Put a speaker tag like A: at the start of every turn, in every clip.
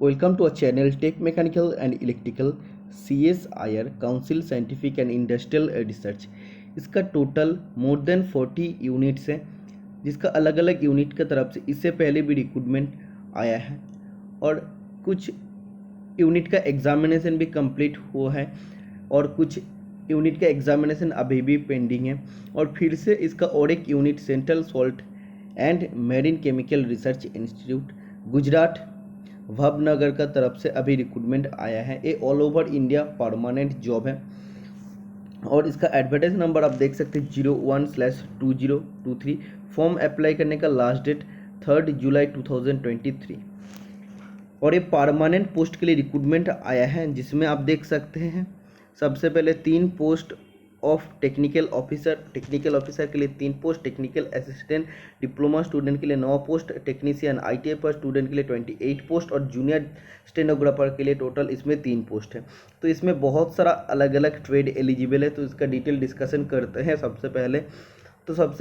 A: Welcome to our channel Tech Mechanical and Electrical CSIR Council Scientific and Industrial Research। इसका total more than 40 units है, जिसका अलग अलग unit की तरफ से इससे पहले भी रिक्रूटमेंट आया है और कुछ यूनिट का एग्जामिनेशन भी कंप्लीट हुआ है और कुछ यूनिट का एग्जामिनेशन अभी भी पेंडिंग है। और फिर से इसका और एक unit central salt and marine chemical research institute Gujarat Bhavnagar का तरफ से अभी रिक्रूटमेंट आया है। ये all over India permanent job है और इसका एडवर्टाइज नंबर आप देख सकते हैं 01/2023। फॉर्म अप्लाई करने का लास्ट डेट 3 जुलाई 2023 और ये परमानेंट पोस्ट के लिए रिक्रूटमेंट आया है, जिसमें आप देख सकते हैं सबसे पहले 3 पोस्ट ऑफ टेक्निकल ऑफिसर के लिए 3 post, technical assistant diploma student के लिए 9 पोस्ट, टेक्नीशियन ITI पर स्टूडेंट के लिए 28 पोस्ट और जूनियर स्टेनोग्राफर के लिए टोटल इसमें 3 पोस्ट है। तो इसमें बहुत सारा अलग अलग ट्रेड एलिजिबल है, तो इसका डिटेल डिस्कशन करते हैं। सबसे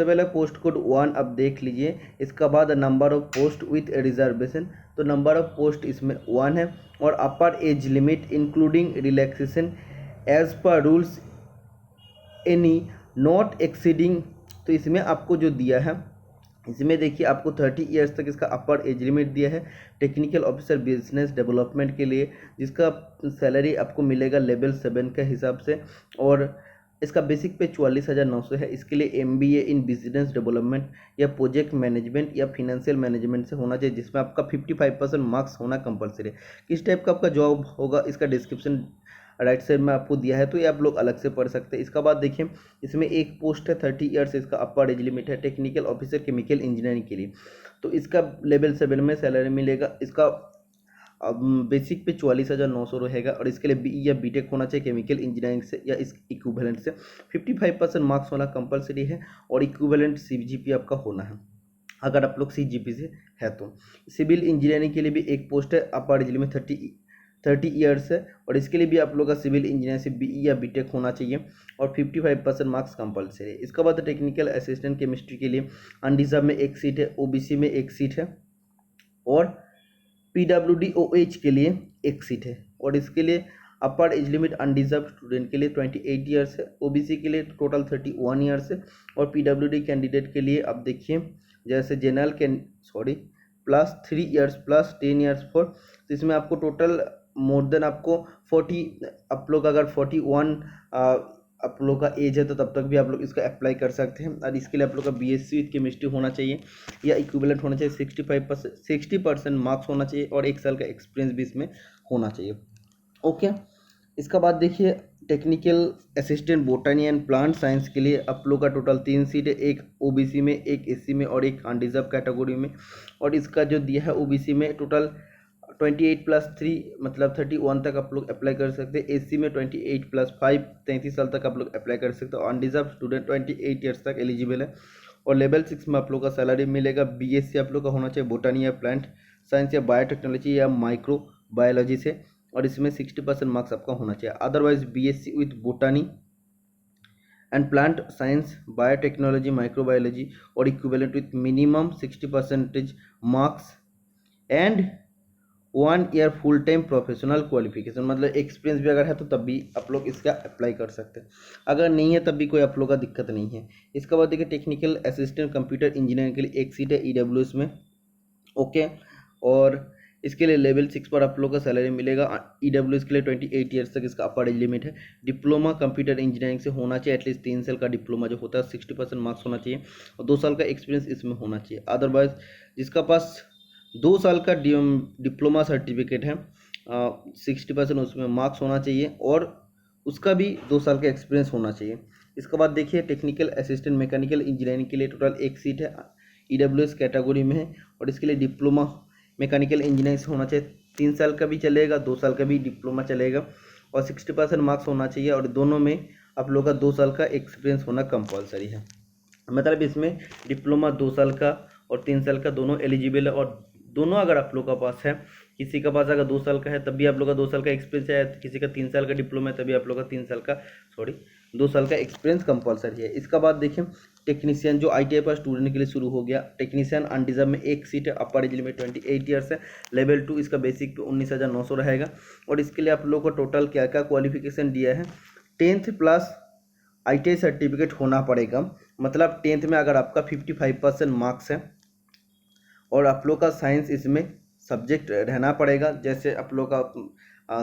A: पहले पोस्ट कोड 1 आप देख लीजिए। इसका बाद number of post with reservation, तो नंबर ऑफ पोस्ट इसमें 1 है और upper age limit including relaxation age per rules any not exceeding. तो इसमें आपको जो दिया है, इसमें देखिए आपको 30 ईयर्स तक इसका अपर एज लिमिट दिया है टेक्निकल ऑफिसर बिजनेस डेवलपमेंट के लिए, जिसका सैलरी आपको मिलेगा लेवल 7 के हिसाब से और इसका बेसिक पे 44,900 है। इसके लिए MBA इन बिजनेस डेवलपमेंट या प्रोजेक्ट मैनेजमेंट या फिनेंशियल मैनेजमेंट से होना चाहिए, जिसमें आपका 55% मार्क्स होना कंपलसरी है। किस टाइप का आपका जॉब होगा इसका डिस्क्रिप्शन राइट साइड में आपको दिया है, तो ये आप लोग अलग से पढ़ सकते हैं। इसका बाद देखिए इसमें एक पोस्ट है 30 ईयर्स, इसका अपर एज लिमिट है टेक्निकल ऑफिसर केमिकल इंजीनियरिंग के लिए, तो इसका लेवल 7 में सैलरी मिलेगा। इसका बेसिक पे 44,900 रहेगा और इसके लिए BE या BTech होना चाहिए केमिकल इंजीनियरिंग से या इस इक्विवेलेंट से। 55% मार्क्स होना कंपलसरी है और इक्विवेलेंट CGP आपका होना है अगर आप लोग CGP से है तो। सिविल इंजीनियरिंग के लिए भी एक पोस्ट है, अपर एज लिमिट 30 ईयर्स है और इसके लिए भी आप लोग का सिविल इंजीनियर से BE या BTech होना चाहिए और 55% मार्क्स कंपलसरी है। इसके बाद टेक्निकल असिस्टेंट केमिस्ट्री के लिए अनरिजर्व में एक सीट है, OBC में एक सीट है और PWD OH के लिए एक सीट है और इसके लिए upper age limit unreserved student के लिए 28 ईयर्स है, OBC के लिए टोटल 31 ईयर्स है और PWD कैंडिडेट के लिए आप देखिए जैसे जनरल +3 ईयर्स +10 ईयर्स फॉर, तो इसमें आपको टोटल मोर देन आपको 40, आप लोग अगर 41 आप लोग का एज है तो तब तक भी आप लोग इसका अप्लाई कर सकते हैं। और इसके लिए आप लोग का BSc विथ केमिस्ट्री होना चाहिए या इक्विवेलेंट होना चाहिए, 60% मार्क्स होना चाहिए और 1 साल का एक्सपीरियंस भी इसमें होना चाहिए। ओके, इसका बाद देखिए technical assistant botany and plant science के लिए आप लोग का टोटल 3 सीट है, एक OBC में, एक SC में और एक अनरिजर्व कैटेगरी में। और इसका जो दिया है OBC में टोटल 28 + 3 मतलब 31 तक आप लोग अप्लाई कर सकते हैं, SC में 28 + 5 33 साल तक आप लोग अप्लाई कर सकते हो। अनरिजर्व स्टूडेंट 28 ईयर्स तक एलिजिबल है और लेवल 6 में आप लोग का सैलरी मिलेगा। BSc आप लोग का होना चाहिए बोटनी या प्लांट साइंस या बायोटेक्नोलॉजी या माइक्रो बायोलॉजी से और इसमें 60% मार्क्स आपका होना चाहिए। Otherwise BSc with botany and plant science biotechnology microbiology और equivalent with minimum 60% marks and 1 year full time professional qualification, मतलब एक्सपीरियंस भी अगर है तो तब भी आप लोग इसका अप्लाई कर सकते हैं, अगर नहीं है तब भी कोई आप लोग का दिक्कत नहीं है। इसके बाद देखिए टेक्निकल असिस्टेंट कंप्यूटर इंजीनियरिंग के लिए एक सीट है EWS में। ओके, और इसके लिए लेवल 6 पर आप लोग का सैलरी मिलेगा। EWS के लिए 28 ईयर्स तक इसका अपर एज लिमिट है। डिप्लोमा कंप्यूटर इंजीनियरिंग से होना चाहिए, एटलीस्ट 3 साल का डिप्लोमा जो होता है, 60% मार्क्स होना चाहिए और 2 साल का एक्सपीरियंस इसमें होना चाहिए। अदरवाइज जिसका पास 2 साल का डिप्लोमा सर्टिफिकेट है 60% उसमें मार्क्स होना चाहिए और उसका भी 2 साल का एक्सपीरियंस होना चाहिए। इसके बाद देखिए टेक्निकल असिस्टेंट मैकेनिकल इंजीनियरिंग के लिए टोटल एक सीट है, EWS कैटेगरी में है और इसके लिए डिप्लोमा मैकेनिकल इंजीनियरिंग से होना चाहिए, 3 साल का भी चलेगा 2 साल का भी डिप्लोमा चलेगा और 60% मार्क्स होना चाहिए और दोनों में आप लोग का 2 साल का एक्सपीरियंस होना कंपलसरी है। मतलब इसमें डिप्लोमा 2 साल का और 3 साल का दोनों एलिजिबल है और दोनों अगर आप लोग का पास है, किसी का पास अगर 2 साल का है तब भी आप लोग का 2 साल का एक्सपीरियंस है, किसी का 3 साल का डिप्लोमा है तभी आप लोग का 2 साल का एक्सपीरियंस कंपलसरी है। इसका बाद देखिए टेक्नीशियन जो ITI पर स्टूडेंट के लिए शुरू हो गया। टेक्नीशियन अनडिजर्व में एक सीट है, अपर एज लिमिट 28 ईयर्स है। लेवल 2 इसका बेसिक पे 19,900 रहेगा। और इसके लिए आप लोगों को टोटल क्या क्या क्वालिफिकेशन दिया है, 10th प्लस ITI सर्टिफिकेट होना पड़ेगा। मतलब 10th में अगर आपका 55% मार्क्स है और आप लोग का साइंस इसमें सब्जेक्ट रहना पड़ेगा, जैसे आप लोग का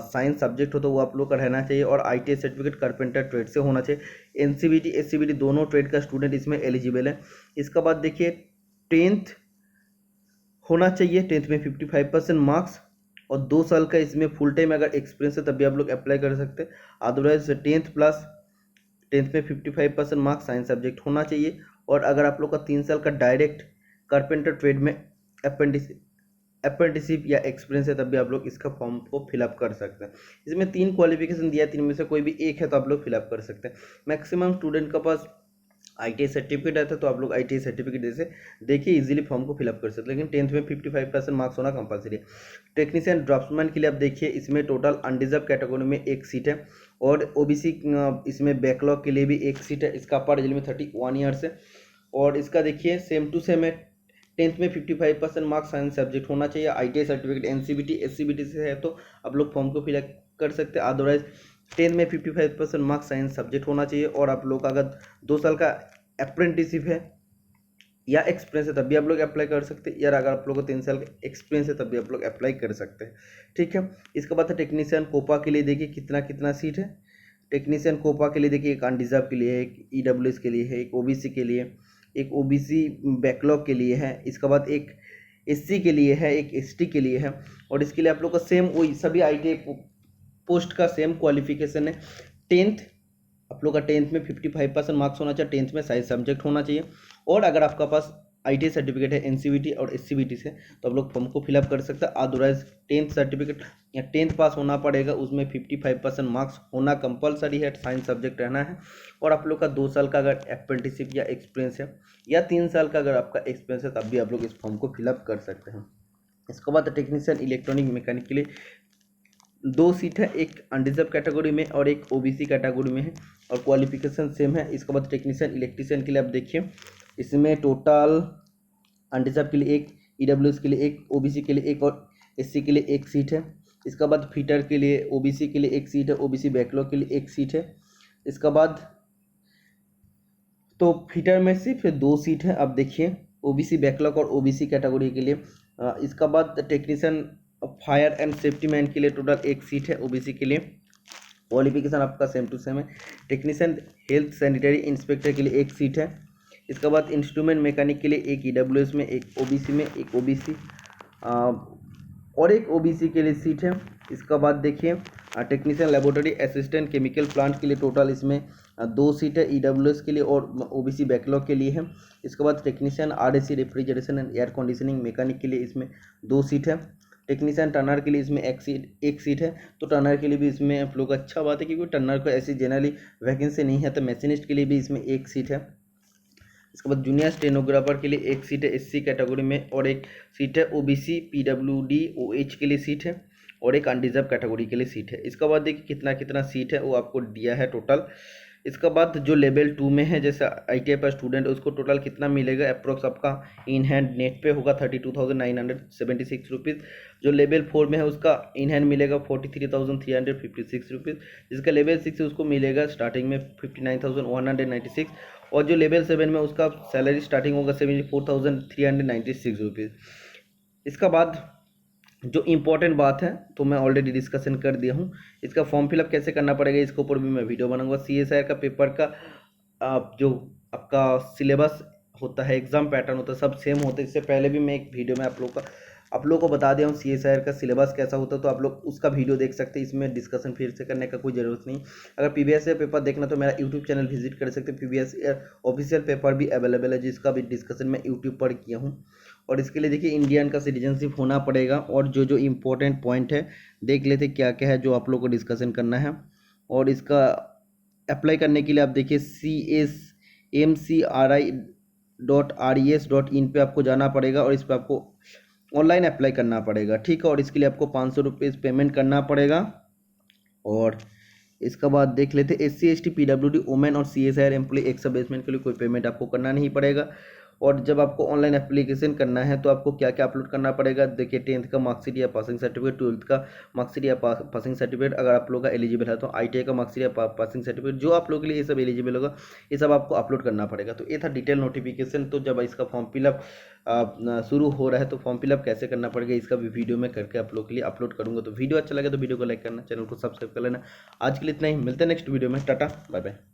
A: साइंस सब्जेक्ट हो तो वो आप लोग का रहना चाहिए। और ITI सर्टिफिकेट कारपेंटर ट्रेड से होना चाहिए। NCVT SCVT दोनों ट्रेड का स्टूडेंट इसमें एलिजिबल है। इसके बाद देखिए 10th होना चाहिए, 10th में 55% मार्क्स और 2 साल का इसमें फुल टाइम अगर एक्सपीरियंस है तभी आप लोग अप्लाई कर सकते हैं। अदरवाइज 10th में 55% मार्क्स साइंस सब्जेक्ट होना चाहिए। और अगर आप लोग का 3 साल का डायरेक्ट कारपेंटर ट्रेड में अप्रेंटिसशिप या एक्सपीरियंस है तब भी आप लोग इसका फॉर्म को फिलअप कर सकते हैं। इसमें 3 क्वालिफिकेशन दिया है, 3 में से कोई भी एक है तो आप लोग फिलअप कर सकते हैं। मैक्सिमम स्टूडेंट के पास ITI सर्टिफिकेट आता है तो आप लोग ITI सर्टिफिकेट जैसे देखिए इजीली फॉर्म को फिलअप कर सकते हैं। लेकिन 10th में 55% मार्क्स होना कंपलसरी है। टेक्नीशियन ड्राफ्ट्समैन के लिए आप देखिए इसमें टोटल अनडिजर्व कैटेगरी में एक सीट है और OBC इसमें बैकलॉग के लिए भी एक सीट है। इसका अपर एज लिमिट 31 ईयर्स है। और इसका देखिए सेम टू सेम है, 10th में 55% मार्क्स साइंस सब्जेक्ट होना चाहिए। ITI सर्टिफिकेट NCVT SCVT से है तो आप लोग फॉर्म को फिलअप कर सकते हैं। अदरवाइज 10th में 55% मार्क्स साइंस सब्जेक्ट होना चाहिए। और आप लोग का अगर 2 साल का अप्रेंटिसशिप है या एक्सपीरियंस है तब भी आप लोग अप्लाई कर सकते हैं, या अगर आप लोग को 3 साल का एक्सपीरियंस है तब भी आप लोग अप्लाई कर सकते हैं। ठीक है, इसके बाद टेक्नीशियन कोपा के लिए देखिए कितना कितना सीट है। टेक्नीशियन कोपा के लिए देखिए एक अनडिजर्व के लिए है, एक EWS के लिए है, एक OBC के लिए, एक OBC बैकलॉग के लिए है। इसके बाद एक SC के लिए है, एक ST के लिए है। और इसके लिए आप लोग का सेम वही सभी ITI पोस्ट का सेम क्वालिफिकेशन है। 10th आप लोग का 10th में 55% मार्क्स होना चाहिए, 10th में साइंस सब्जेक्ट होना चाहिए। और अगर आपका पास ITI सर्टिफिकेट है NCVT और SCVT से तो आप लोग फॉर्म को फिलअप कर सकते हैं। अदरवाइज 10th सर्टिफिकेट या 10th पास होना पड़ेगा, उसमें 55% मार्क्स होना कंपलसरी है, साइंस सब्जेक्ट रहना है। और आप लोग का 2 साल का अगर अप्रेंटिसशिप या एक्सपीरियंस है या 3 साल का अगर आपका एक्सपीरियंस है तब भी आप लोग इस फॉर्म को फिलअप कर सकते हैं। इसके बाद टेक्नीशियन इलेक्ट्रॉनिक मैकेनिक के लिए 2 सीट है, एक अनरिजर्व कैटेगरी में और एक OBC कैटेगरी में है और क्वालिफिकेशन सेम है। इसके बाद टेक्नीशियन इलेक्ट्रीशियन के लिए आप देखिए इसमें टोटल अनरिजर्व के लिए एक, EWS के लिए एक, OBC के लिए एक और SC के लिए एक सीट है। इसके बाद फिटर के लिए OBC के लिए एक सीट है, OBC बैकलॉग के लिए एक सीट है। इसके बाद तो फिटर में सिर्फ 2 सीट है, अब देखिए OBC बैकलॉग और OBC कैटेगरी के लिए। इसका बाद technician fire and safety man के लिए टोटल एक सीट है OBC के लिए, क्वालिफिकेशन आपका सेम टू सेम है। टेक्नीशियन हेल्थ सैनिटरी इंस्पेक्टर के लिए एक सीट है। इसके बाद इंस्ट्रूमेंट मैकेनिक के लिए एक EWS में, एक OBC में, एक OBC और एक OBC के लिए सीट है। इसका बाद देखिए technician laboratory assistant chemical plant के लिए टोटल इसमें 2 सीट है, EWS के लिए और OBC बैकलॉग के लिए है। इसके बाद technician RAC refrigeration and air conditioning mechanic के लिए इसमें 2 सीट है। टेक्नीशियन टर्नर के लिए इसमें एक सीट है। तो टर्नर के लिए भी इसमें आप लोग अच्छा बात है क्योंकि टर्नर को ऐसी जनरली वैकेंसी नहीं है। तो मैशिनिस्ट के लिए भी इसमें एक सीट है। इसके बाद जूनियर स्टेनोग्राफर के लिए एक सीट है SC कैटेगरी में और एक सीट है OBC PWD OH के लिए सीट है और एक अनरिजर्व कैटेगरी के लिए सीट है। इसके बाद देखिए कितना कितना सीट है वो आपको दिया है टोटल। इसके बाद जो लेवल 2 में है जैसे ITI पर स्टूडेंट उसको टोटल कितना मिलेगा, अप्रोक्स आपका इन हैंड नेट पे होगा 32,976 रुपीज़। जो लेवल 4 में है उसका इन हैंड मिलेगा 43,356 रुपीज़। जिसका लेवल 6 है उसको मिलेगा स्टार्टिंग में 59,196 और जो लेवल 7 में उसका सैलरी स्टार्टिंग होगा 74,396 रुपीज़। इसका बाद जो इम्पोर्टेंट बात है तो मैं ऑलरेडी डिस्कशन कर दिया हूँ। इसका फॉर्म फिलअप कैसे करना पड़ेगा इसके ऊपर भी मैं वीडियो बनाऊंगा। CSIR का पेपर का जो आपका सिलेबस होता है, एग्जाम पैटर्न होता है, सब सेम होता है। इससे पहले भी मैं एक वीडियो में आप लोगों को बता दिया हूँ CSIR का सिलेबस कैसा होता है, तो आप लोग उसका वीडियो देख सकते हैं। इसमें डिस्कशन फिर से करने का कोई ज़रूरत नहीं। अगर प्रीवियस ईयर पेपर देखना तो मेरा यूट्यूब चैनल विजिट कर सकते हैं। प्रीवियस ईयर ऑफिशियल पेपर भी अवेलेबल है जिसका भी डिस्कशन मैं यूट्यूब पर किया हूँ। और इसके लिए देखिए इंडियन का सिटीजनशिप होना पड़ेगा और जो जो इम्पोर्टेंट पॉइंट है देख लेते क्या क्या है जो आप लोग को डिस्कशन करना है। और इसका अप्लाई करने के लिए आप देखिए CSMCRI.RES.in पे आपको जाना पड़ेगा और इस पर आपको ऑनलाइन अप्लाई करना पड़ेगा, ठीक है। और इसके लिए आपको 500 रुपीज़ पेमेंट करना पड़ेगा। और इसका बाद देख लेते हैं SC ST PWD वुमेन और CSIR एम्प्लॉय एक्स सर्विसमैन के लिए कोई पेमेंट आपको करना नहीं पड़ेगा। और जब आपको ऑनलाइन एप्लीकेशन करना है तो आपको क्या क्या अपलोड करना पड़ेगा, देखिए 10th का मार्कशीट या पासिंग सर्टिफिकेट, 12th का मार्कशीट या पासिंग सर्टिफिकेट, अगर आप लोग का एलिजिबल है तो ITI का मार्कशीट या पासिंग सर्टिफिकेट, जो आप लोगों के लिए ये सब एलिजिबल होगा ये सब आपको अपलोड करना पड़ेगा। तो ये था डिटेल नोटिफिकेशन। तो जब इसका फॉर्म फिलअप शुरू हो रहा है तो फॉर्म फिलअप कैसे करना पड़ेगा इसका भी वीडियो में करके आप लोग के लिए अपलोड करूँगा। तो वीडियो अच्छा लगे तो वीडियो को लाइक करना, चैनल को सब्सक्राइब कर लेना। आज के लिए इतना ही, मिलते हैं नेक्स्ट वीडियो में। Tata bye bye.